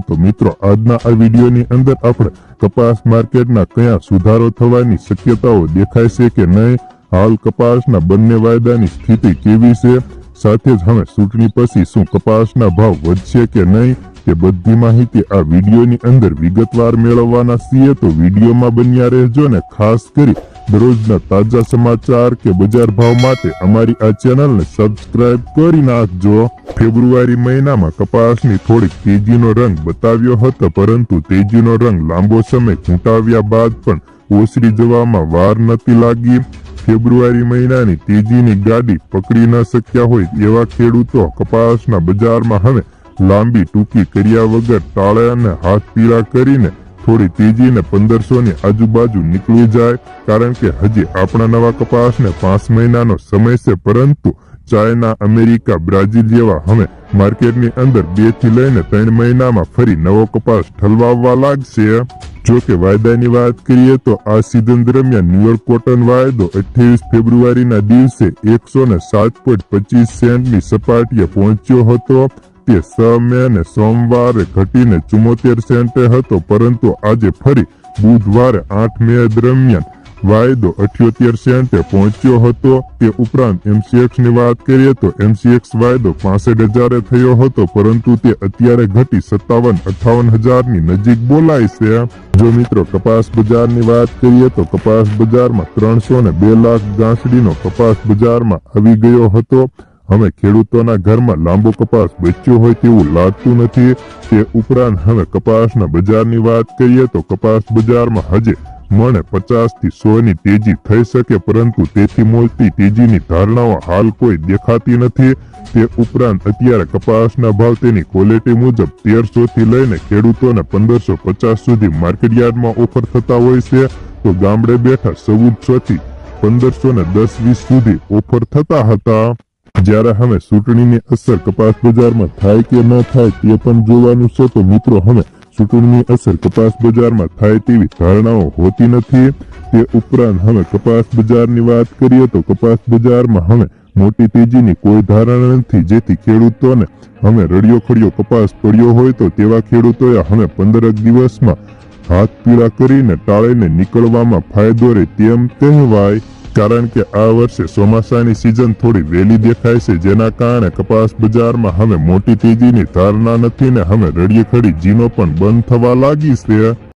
તો મિત્રો આજના આ વિડીયોની અંદર આપણે કપાસ માર્કેટના કયા સુધારો થવાની શક્યતાઓ દેખાય છે કે નહીં, હાલ કપાસના બંને વાયદાની સ્થિતિ કેવી છે, સાથે જ હવે ચૂંટણી પછી શું કપાસના ભાવ વધશે કે નહીં તે બધી માહિતી આ વિડીયોની અંદર વિગતવાર મેળવવાના છીએ। તો વિડીયોમાં બન્યા રહેજો ને ખાસ કરી દરરોજના તાજા સમાચાર કે બજાર ભાવ માટે અમારી આ ચેનલને સબસ્ક્રાઇબ કરી નાખજો। ફેબ્રુઆરી મહિનામાં કપાસની થોડીક તેજીનો રંગ બતાવ્યો હતો, પરંતુ તેજીનો રંગ લાંબો સમય ઘૂંટાવ્યા બાદ પણ ઓસરી જવામાં વાર નથી લાગી। ફેબ્રુઆરી મહિનાની તેજીની ગાડી પકડી ન શક્યા હોય એવા ખેડૂતો કપાસના બજારમાં હવે લાંબી ટૂંકી કર્યા વગર તાળે અને હાથ પીળા કરીને થોડી તેજીને 1500 ની આજુબાજુ નીકળી જાય, કારણ કે હજી આપણા નવા કપાસને 5 મહિનાનો સમય છે, પરંતુ ચાઇના, અમેરિકા, બ્રાઝિલ જેવા હવે માર્કેટની અંદર 2 થી લઈને 3 મહિનામાં ફરી નવો કપાસ ઠલવાવવા લાગશે। જો કે વાયદાની વાત કરીએ તો આ સિઝન દરમિયાન ન્યુયોર્ક કોટન વાયદો 28 ફેબ્રુઆરીના દિવસે 107.25 સેન્ટની સપાટીએ પહોંચ્યો હતો। તે 6 મે ને સોમવારે ઘટીને 74 સેન્ટે હતો, પરંતુ આજે ફરી બુધવારે 8 મે દરમિયાન વાયદો 78 સેન્ટે પહોંચ્યો હતો। તે ઉપરાંત MCX ની વાત કરીએ તો MCX વાયદો 65,000 થયો હતો, પરંતુ તે અત્યારે ઘટી 57-58,000 ની નજીક બોલાય છે। જો મિત્રો કપાસ બજારની વાત કરીએ તો કપાસ બજારમાં 302 લાખ ગાંસડીનો કપાસ બજારમાં આવી ગયો હતો। હવે ખેડૂતોના ઘરમાં લાંબો કપાસ બચ્યો હોય તેવું લાગતું નથી। તે ઉપરાંત હવે કપાસના બજારની વાત કરીએ તો કપાસ બજારમાં હજે મણે 50 થી 100 ની તેજી થઈ શકે, પરંતુ તેથી મોટી તેજીની ધારણાઓ હાલ કોઈ દેખાતી નથી। તે ઉપરાંત અત્યારે કપાસના ભાવ તેની ક્વોલિટી મુજબ 1300 થી લઈને ખેડૂતોને 1550 સુધી માર્કેટયાર્ડમાં ઓફર થતા હોય છે, તો ગામડે બેઠા 1400 થી 1510-20 સુધી ઓફર થતા હતા। જ્યારે હવે ચૂંટણીની અસર કપાસ બજારમાં થાય કે ન થાય તે પણ જોવાનું છે, તો મિત્રો હવે ચૂંટણીની અસર કપાસ બજારમાં થાય તેવી ધારણાઓ હોતી નથી। તે ઉપરાંત હવે કપાસ બજારની વાત કરીએ તો કપાસ બજારમાં હવે મોટી તેજીની કોઈ ધારણા નથી, જેથી ખેડૂતોને હવે રડિયો ખડિયો કપાસ પડ્યો હોય તો તેવા ખેડૂતોએ હવે 15 દિવસમાં હાથ પીળા કરીને ટાળીને નીકળવામાં ફાયદો રહે તેમ કહેવાય, કારણ કે આ વર્ષે ચોમાસાની સિઝન થોડી વહેલી દેખાય છે, જેના કારણે કપાસ બજારમાં હવે મોટી તેજીની ધારણા નથી ને હવે રડિયે ખડી જીનો પણ બંધ થવા લાગી છે।